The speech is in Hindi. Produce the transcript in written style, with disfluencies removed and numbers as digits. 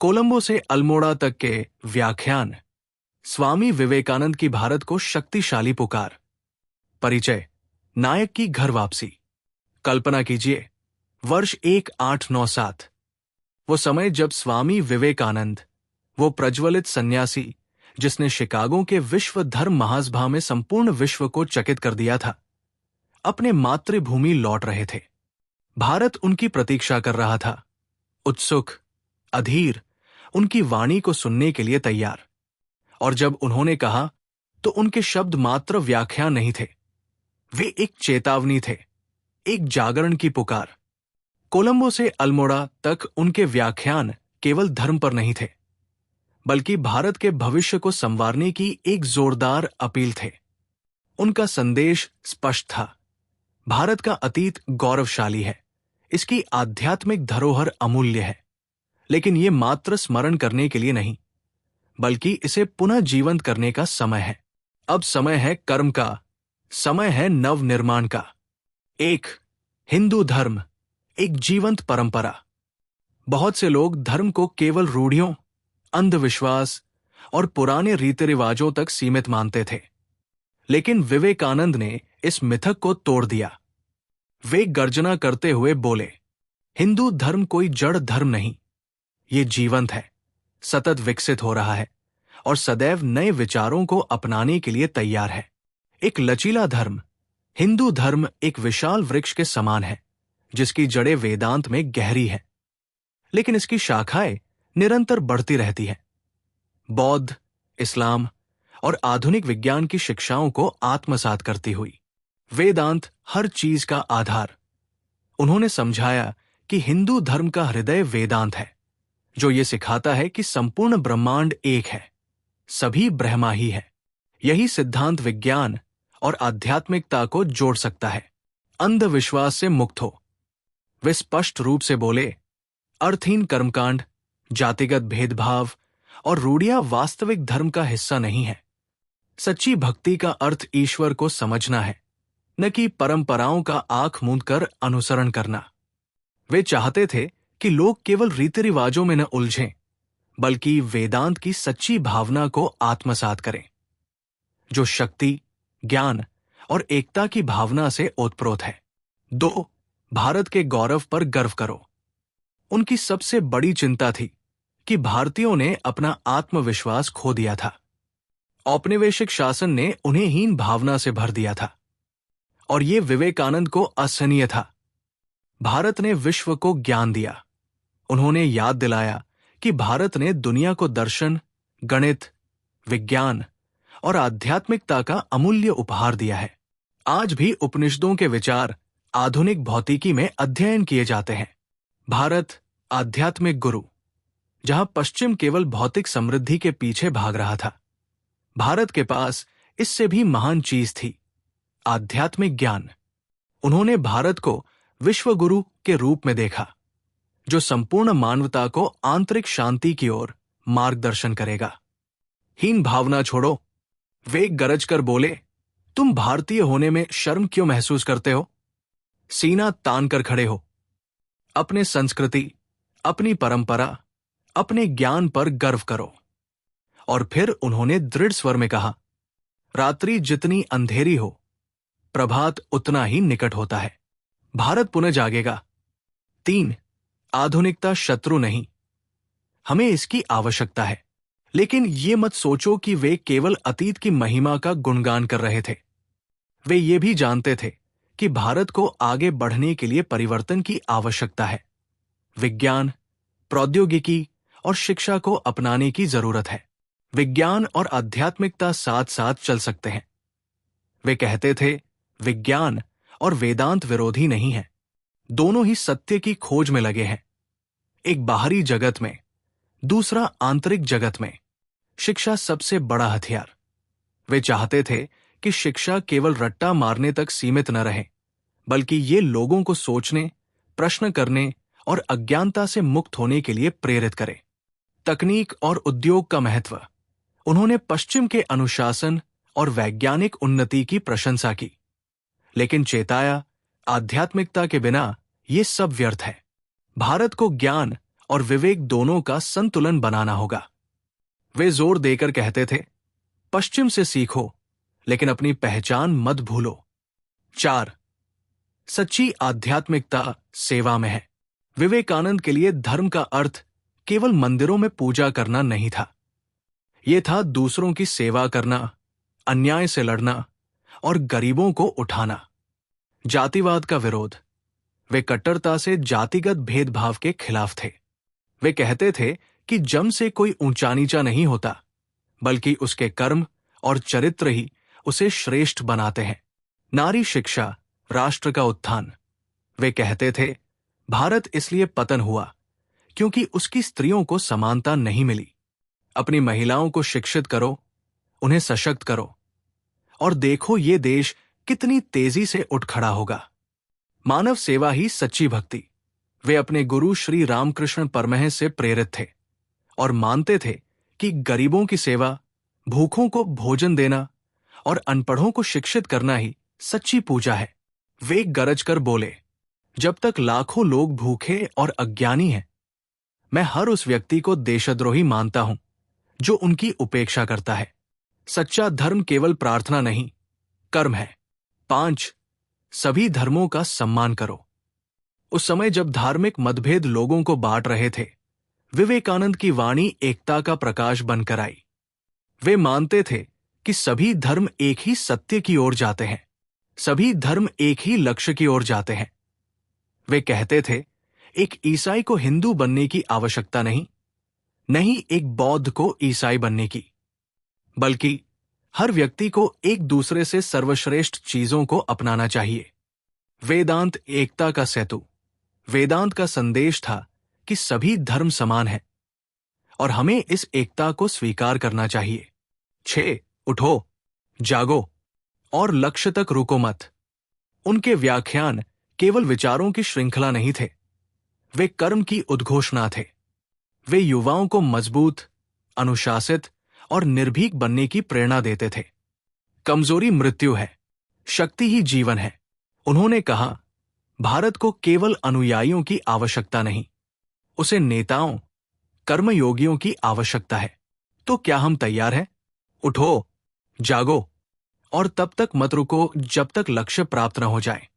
कोलंबो से अल्मोड़ा तक के व्याख्यान। स्वामी विवेकानंद की भारत को शक्तिशाली पुकार। परिचय। नायक की घर वापसी। कल्पना कीजिए, वर्ष 1897। वो समय जब स्वामी विवेकानंद, वो प्रज्वलित सन्यासी जिसने शिकागो के विश्व धर्म महासभा में संपूर्ण विश्व को चकित कर दिया था, अपने मातृभूमि लौट रहे थे। भारत उनकी प्रतीक्षा कर रहा था, उत्सुक, अधीर, उनकी वाणी को सुनने के लिए तैयार। और जब उन्होंने कहा तो उनके शब्द मात्र व्याख्यान नहीं थे, वे एक चेतावनी थे, एक जागरण की पुकार। कोलंबो से अल्मोड़ा तक उनके व्याख्यान केवल धर्म पर नहीं थे, बल्कि भारत के भविष्य को संवारने की एक जोरदार अपील थे। उनका संदेश स्पष्ट था। भारत का अतीत गौरवशाली है, इसकी आध्यात्मिक धरोहर अमूल्य है, लेकिन ये मात्र स्मरण करने के लिए नहीं, बल्कि इसे पुनः जीवंत करने का समय है। अब समय है कर्म का, समय है नव निर्माण का। एक हिंदू धर्म, एक जीवंत परंपरा। बहुत से लोग धर्म को केवल रूढ़ियों, अंधविश्वास और पुराने रीति रिवाजों तक सीमित मानते थे, लेकिन विवेकानंद ने इस मिथक को तोड़ दिया। वे गर्जना करते हुए बोले, हिंदू धर्म कोई जड़ धर्म नहीं, ये जीवंत है, सतत विकसित हो रहा है और सदैव नए विचारों को अपनाने के लिए तैयार है। एक लचीला धर्म, हिंदू धर्म एक विशाल वृक्ष के समान है, जिसकी जड़ें वेदांत में गहरी है, लेकिन इसकी शाखाएं निरंतर बढ़ती रहती हैं। बौद्ध, इस्लाम और आधुनिक विज्ञान की शिक्षाओं को आत्मसात करती हुई वेदांत हर चीज का आधार। उन्होंने समझाया कि हिंदू धर्म का हृदय वेदांत है, जो ये सिखाता है कि संपूर्ण ब्रह्मांड एक है, सभी ब्रह्मा ही है। यही सिद्धांत विज्ञान और आध्यात्मिकता को जोड़ सकता है। अंधविश्वास से मुक्त हो। वे स्पष्ट रूप से बोले, अर्थहीन कर्मकांड, जातिगत भेदभाव और रूढ़ियां वास्तविक धर्म का हिस्सा नहीं है। सच्ची भक्ति का अर्थ ईश्वर को समझना है, न कि परंपराओं का आंख मूंद कर अनुसरण करना। वे चाहते थे कि लोग केवल रीति रिवाजों में न उलझें, बल्कि वेदांत की सच्ची भावना को आत्मसात करें, जो शक्ति, ज्ञान और एकता की भावना से ओतप्रोत है। 2. भारत के गौरव पर गर्व करो। उनकी सबसे बड़ी चिंता थी कि भारतीयों ने अपना आत्मविश्वास खो दिया था। औपनिवेशिक शासन ने उन्हें हीन भावना से भर दिया था, और ये विवेकानंद को असहनीय था। भारत ने विश्व को ज्ञान दिया। उन्होंने याद दिलाया कि भारत ने दुनिया को दर्शन, गणित, विज्ञान और आध्यात्मिकता का अमूल्य उपहार दिया है। आज भी उपनिषदों के विचार आधुनिक भौतिकी में अध्ययन किए जाते हैं। भारत आध्यात्मिक गुरु, जहां पश्चिम केवल भौतिक समृद्धि के पीछे भाग रहा था, भारत के पास इससे भी महान चीज थी, आध्यात्मिक ज्ञान। उन्होंने भारत को विश्व गुरु के रूप में देखा, जो संपूर्ण मानवता को आंतरिक शांति की ओर मार्गदर्शन करेगा। हीन भावना छोड़ो। वे गरज कर बोले, तुम भारतीय होने में शर्म क्यों महसूस करते हो? सीना तान कर खड़े हो। अपने संस्कृति, अपनी परंपरा, अपने ज्ञान पर गर्व करो। और फिर उन्होंने दृढ़ स्वर में कहा, रात्रि जितनी अंधेरी हो, प्रभात उतना ही निकट होता है। भारत पुनः जागेगा। 3. आधुनिकता शत्रु नहीं, हमें इसकी आवश्यकता है। लेकिन ये मत सोचो कि वे केवल अतीत की महिमा का गुणगान कर रहे थे। वे ये भी जानते थे कि भारत को आगे बढ़ने के लिए परिवर्तन की आवश्यकता है। विज्ञान, प्रौद्योगिकी और शिक्षा को अपनाने की जरूरत है। विज्ञान और आध्यात्मिकता साथ साथ चल सकते हैं। वे कहते थे, विज्ञान और वेदांत विरोधी नहीं है, दोनों ही सत्य की खोज में लगे हैं। एक बाहरी जगत में, दूसरा आंतरिक जगत में। शिक्षा सबसे बड़ा हथियार। वे चाहते थे कि शिक्षा केवल रट्टा मारने तक सीमित न रहे, बल्कि ये लोगों को सोचने, प्रश्न करने और अज्ञानता से मुक्त होने के लिए प्रेरित करे। तकनीक और उद्योग का महत्व। उन्होंने पश्चिम के अनुशासन और वैज्ञानिक उन्नति की प्रशंसा की, लेकिन चेताया, आध्यात्मिकता के बिना ये सब व्यर्थ है। भारत को ज्ञान और विवेक दोनों का संतुलन बनाना होगा। वे जोर देकर कहते थे, पश्चिम से सीखो लेकिन अपनी पहचान मत भूलो। 4. सच्ची आध्यात्मिकता सेवा में है। विवेकानंद के लिए धर्म का अर्थ केवल मंदिरों में पूजा करना नहीं था। यह था दूसरों की सेवा करना, अन्याय से लड़ना और गरीबों को उठाना। जातिवाद का विरोध। वे कट्टरता से जातिगत भेदभाव के खिलाफ थे। वे कहते थे कि जन्म से कोई ऊंचा नीचा नहीं होता, बल्कि उसके कर्म और चरित्र ही उसे श्रेष्ठ बनाते हैं। नारी शिक्षा, राष्ट्र का उत्थान। वे कहते थे, भारत इसलिए पतन हुआ क्योंकि उसकी स्त्रियों को समानता नहीं मिली। अपनी महिलाओं को शिक्षित करो, उन्हें सशक्त करो, और देखो ये देश कितनी तेजी से उठ खड़ा होगा। मानव सेवा ही सच्ची भक्ति। वे अपने गुरु श्री रामकृष्ण परमहंस से प्रेरित थे और मानते थे कि गरीबों की सेवा, भूखों को भोजन देना और अनपढ़ों को शिक्षित करना ही सच्ची पूजा है। वे गरज कर बोले, जब तक लाखों लोग भूखे और अज्ञानी हैं, मैं हर उस व्यक्ति को देशद्रोही मानता हूं जो उनकी उपेक्षा करता है। सच्चा धर्म केवल प्रार्थना नहीं, कर्म है। 5. सभी धर्मों का सम्मान करो। उस समय जब धार्मिक मतभेद लोगों को बांट रहे थे, विवेकानंद की वाणी एकता का प्रकाश बनकर आई। वे मानते थे कि सभी धर्म एक ही सत्य की ओर जाते हैं, सभी धर्म एक ही लक्ष्य की ओर जाते हैं। वे कहते थे, एक ईसाई को हिंदू बनने की आवश्यकता नहीं, नहीं एक बौद्ध को ईसाई बनने की, बल्कि हर व्यक्ति को एक दूसरे से सर्वश्रेष्ठ चीजों को अपनाना चाहिए। वेदांत एकता का सेतु। वेदांत का संदेश था कि सभी धर्म समान हैं और हमें इस एकता को स्वीकार करना चाहिए। 6. उठो, जागो और लक्ष्य तक रुको मत। उनके व्याख्यान केवल विचारों की श्रृंखला नहीं थे, वे कर्म की उद्घोषणा थे। वे युवाओं को मजबूत, अनुशासित और निर्भीक बनने की प्रेरणा देते थे। कमजोरी मृत्यु है, शक्ति ही जीवन है। उन्होंने कहा, भारत को केवल अनुयायियों की आवश्यकता नहीं, उसे नेताओं, कर्मयोगियों की आवश्यकता है। तो क्या हम तैयार हैं? उठो, जागो और तब तक मत रुको जब तक लक्ष्य प्राप्त न हो जाए।